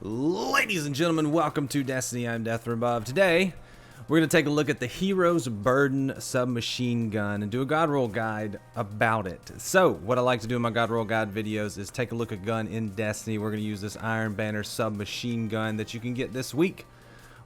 Ladies and gentlemen, welcome to Destiny. I'm Death from Above. Today, we're going to take a look at the Hero's Burden submachine gun and do a god roll guide about it. So, what I like to do in my god roll guide videos is take a look at a gun in Destiny. We're going to use this Iron Banner submachine gun that you can get this week.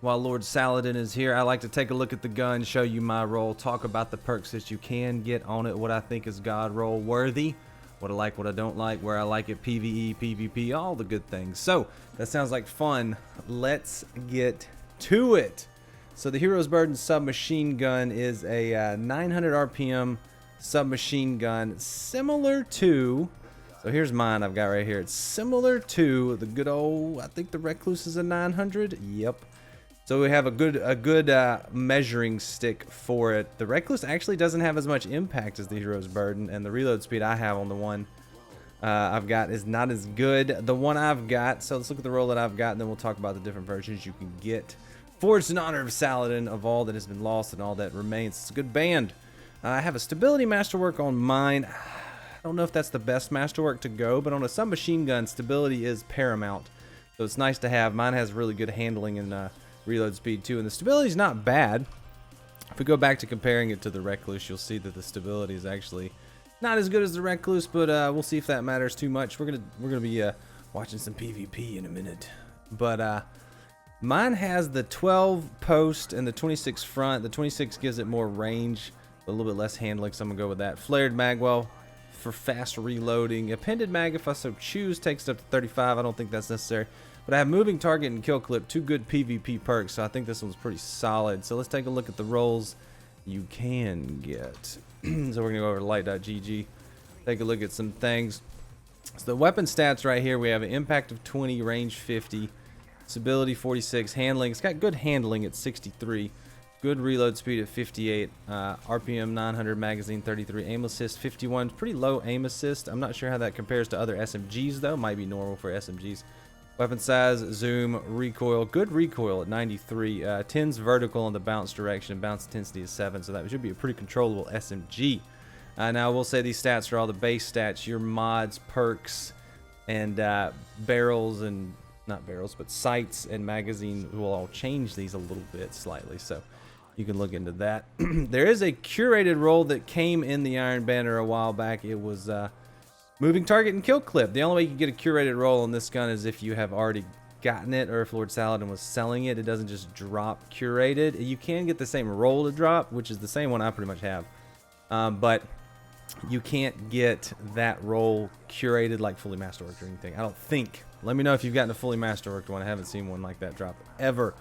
While Lord Saladin is here, I like to take a look at the gun, show you my roll, talk about the perks that you can get on it, what I think is god roll worthy, what I like, what I don't like, where I like it, PvE, PvP, all the good things. So, that sounds like fun. Let's get to it. So, the Hero's Burden submachine gun is a 900 RPM submachine gun, similar to, so here's mine I've got right here. It's similar to the good old, I think the Recluse is a 900. Yep. So we have a good measuring stick for it. The Recluse actually doesn't have as much impact as the Hero's Burden, and the reload speed I have on the one I've got is not as good. The one I've got, so let's look at the roll that I've got, and then we'll talk about the different versions you can get. Forged in honor of Saladin, of all that has been lost and all that remains. It's a good band. I have a stability masterwork on mine. I don't know if that's the best masterwork to go, but on a submachine gun, stability is paramount. So it's nice to have. Mine has really good handling and reload speed too, and the stability is not bad. If we go back to comparing it to the Recluse, you'll see that the stability is actually not as good as the Recluse, but we'll see if that matters too much. We're gonna be watching some PvP in a minute, but mine has the 12 post and the 26 front. The 26 gives it more range, but a little bit less handling, so I'm gonna go with that. Flared magwell for fast reloading. Appended mag, if I so choose, takes it up to 35. I don't think that's necessary. But I have moving target and kill clip, two good PvP perks, so I think this one's pretty solid. So let's take a look at the rolls you can get. So we're going to go over to light.gg, take a look at some things. So the weapon stats right here, we have an impact of 20, range 50, stability 46, handling. It's got good handling at 63, good reload speed at 58, RPM 900, magazine 33, aim assist 51. Pretty low aim assist. I'm not sure how that compares to other SMGs though. Might be normal for SMGs. Weapon size, zoom, recoil, good recoil at 93, 10's vertical in the bounce direction, bounce intensity is 7, so that should be a pretty controllable SMG. Now I will say these stats are all the base stats, your mods, perks, and barrels, and not barrels, but sights and magazine will all change these a little bit slightly, so you can look into that. There is a curated roll that came in the Iron Banner a while back. It was moving target and kill clip. The only way you can get a curated roll on this gun is if you have already gotten it, or if Lord Saladin was selling it. It doesn't just drop curated. You can get the same roll to drop, which is the same one I pretty much have. But you can't get that roll curated like fully masterworked or anything, I don't think. Let me know if you've gotten a fully masterworked one. I haven't seen one like that drop ever.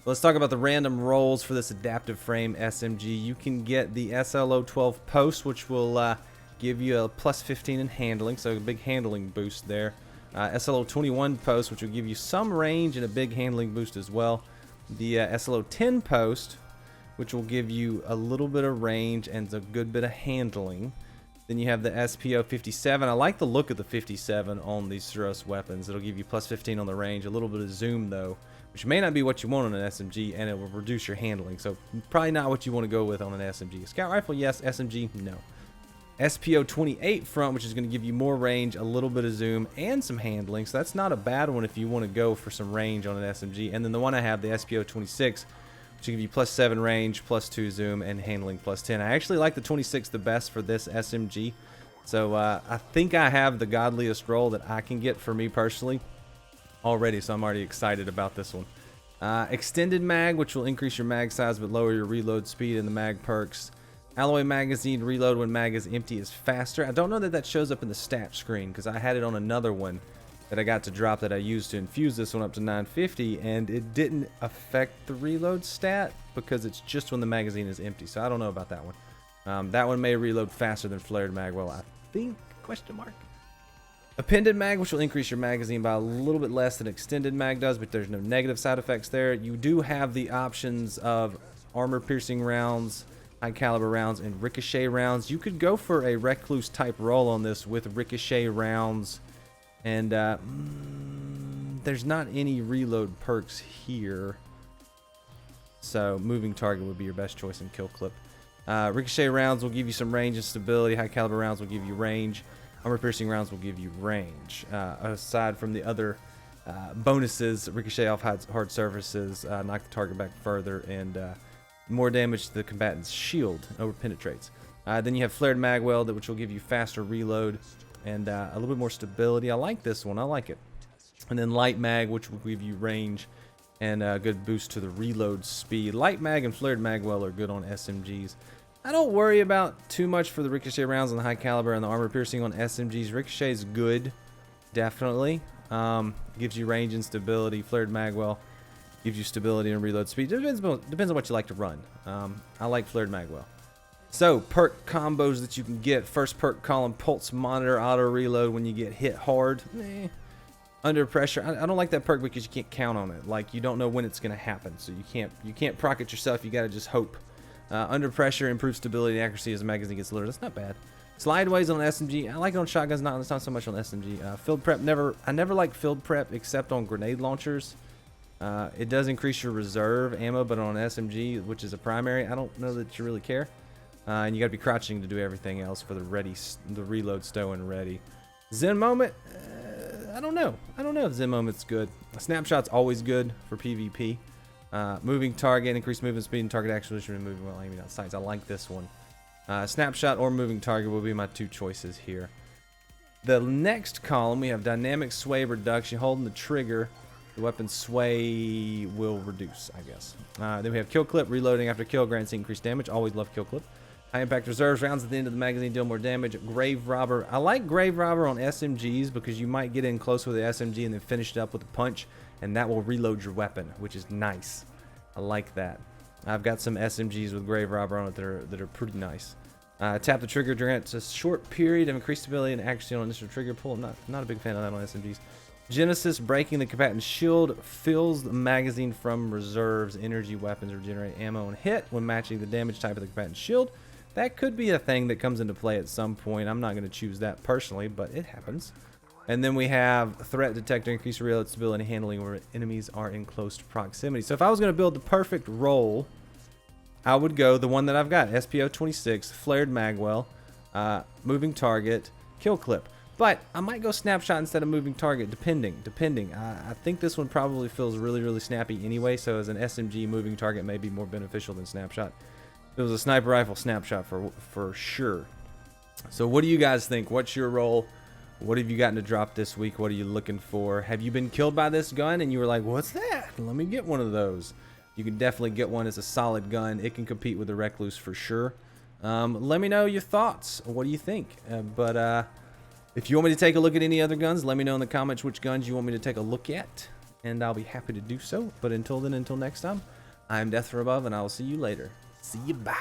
Let's talk about the random rolls for this adaptive frame SMG. You can get the SLO 12 post, which will give you a plus 15 in handling, so a big handling boost there. SLO 21 post, which will give you some range and a big handling boost as well. The SLO 10 post, which will give you a little bit of range and a good bit of handling. Then you have the SPO 57. I like the look of the 57 on these Suros weapons. It'll give you plus 15 on the range, a little bit of zoom though, which may not be what you want on an SMG, and it will reduce your handling, so probably not what you want to go with on an SMG. Scout rifle, yes. SMG, no. SPO 28 front, which is going to give you more range, a little bit of zoom, and some handling. So that's not a bad one if you want to go for some range on an SMG. And then the one I have, the SPO 26, which will give you plus 7 range, plus 2 zoom, and handling plus 10. I actually like the 26 the best for this SMG. So I think I have the godliest roll that I can get for me personally already. So I'm already excited about this one. Extended mag, which will increase your mag size but lower your reload speed in the mag perks. Alloy magazine reload when mag is empty is faster. I don't know that that shows up in the stat screen because I had it on another one that I got to drop that I used to infuse this one up to 950, and it didn't affect the reload stat because it's just when the magazine is empty. So I don't know about that one. That one may reload faster than flared mag. Well, I think, question mark. Appended mag, which will increase your magazine by a little bit less than extended mag does, but there's no negative side effects there. You do have the options of armor piercing rounds, high caliber rounds, and ricochet rounds. You could go for a Recluse type roll on this with ricochet rounds, and there's not any reload perks here, so moving target would be your best choice in kill clip. Ricochet rounds will give you some range and stability. High caliber rounds will give you range. Armor piercing rounds will give you range, aside from the other bonuses, ricochet off hard surfaces, knock the target back further, and more damage to the combatant's shield over penetrates. Then you have flared mag weld, which will give you faster reload and a little bit more stability. I like this one. I like it. And then light mag, which will give you range and a good boost to the reload speed. Light mag and flared mag weld are good on SMGs. I don't worry about too much for the ricochet rounds on the high caliber and the armor piercing on SMGs. Ricochet is good, definitely. Gives you range and stability. Flared mag weld gives you stability and reload speed. Depends on what you like to run. I like flared mag weld. So, perk combos that you can get. First perk column, pulse monitor, auto reload when you get hit hard. Under pressure, I don't like that perk because you can't count on it. Like, you don't know when it's going to happen, so you can't proc it yourself. You got to just hope. Under pressure, improves stability and accuracy as the magazine gets loaded. That's not bad. Slideways on SMG. I like it on shotguns, not so much on SMG. Field prep, I never liked field prep except on grenade launchers. It does increase your reserve ammo, but on SMG, which is a primary, I don't know that you really care. And you got to be crouching to do everything else for the reload, stow, and ready. Zen moment. I don't know if Zen moment's good. A snapshot's always good for PvP. Moving target, increased movement speed and target acceleration when moving while aiming at sights. I like this one. Snapshot or moving target will be my two choices here. The next column, we have dynamic sway reduction. Holding the trigger, the weapon sway will reduce, I guess. Then we have kill clip. Reloading after kill grants increased damage. Always love kill clip. High impact reserves. Rounds at the end of the magazine deal more damage. Grave robber. I like grave robber on SMGs because you might get in close with the SMG and then finish it up with a punch, and that will reload your weapon, which is nice. I like that. I've got some SMGs with grave robber on it that are pretty nice. Tap the trigger grants a short period of increased stability and accuracy on initial trigger pull. I'm not a big fan of that on SMGs. Genesis, breaking the combatant's shield, fills the magazine from reserves. Energy weapons regenerate ammo and hit when matching the damage type of the combatant's shield. That could be a thing that comes into play at some point. I'm not going to choose that personally, but it happens. And then we have threat detector, increase reload stability and handling where enemies are in close proximity. So if I was going to build the perfect role, I would go the one that I've got, SPO-26, flared magwell, moving target, kill clip. But I might go snapshot instead of moving target, depending. I think this one probably feels really, really snappy anyway, so as an SMG, moving target may be more beneficial than snapshot. It was a sniper rifle, snapshot for sure. So what do you guys think? What's your role? What have you gotten to drop this week? What are you looking for? Have you been killed by this gun and you were like, what's that? Let me get one of those. You can definitely get one. It's a solid gun. It can compete with the Recluse for sure. Let me know your thoughts. What do you think? If you want me to take a look at any other guns, let me know in the comments which guns you want me to take a look at, and I'll be happy to do so. But until then, until next time, I'm Death from Above, and I will see you later. See you, bye.